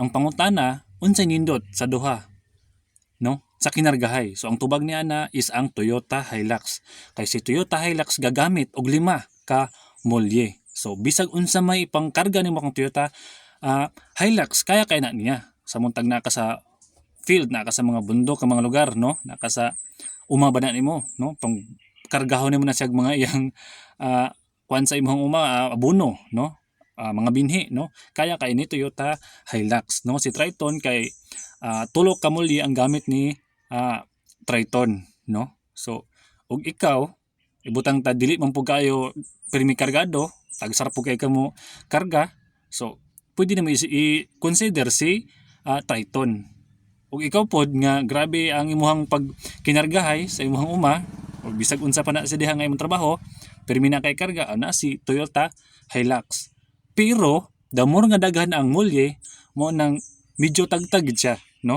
ang pangutana unsay nindot sa duha, no? Sa kinargahay. So ang tubag niya na is ang Toyota Hilux. Kay si Toyota Hilux gagamit og 5 ka molye. So bisag unsa may ipangkarga nimo kang Toyota Hilux, kaya na niya. Samuntag na ka sa field, na ka sa mga bundok, ka mga lugar, no? Na ka sa umaba na nimo, no? Pang kargahon nimo na siya mga iyang kuan sa imong abono, no? Mga binhi, no? Kaya ni Toyota Hilux, no? Si Triton kay tulo ka molye ang gamit ni Triton, no? So ug ikaw ibutang ta dili man pud kayo pirmi kargado, tagsarap pud kay kamo karga. So pwede na mo i-consider si Triton. Ug ikaw pod nga grabe ang imuhang pagkinargahay sa imuhang uma, o bisag unsa pa na sa diha nga imong trabaho, pirmi na kay karga, ana si Toyota Hilux. Pero the more nga daghan ang molye, mo nang medyo tagtag siya, no?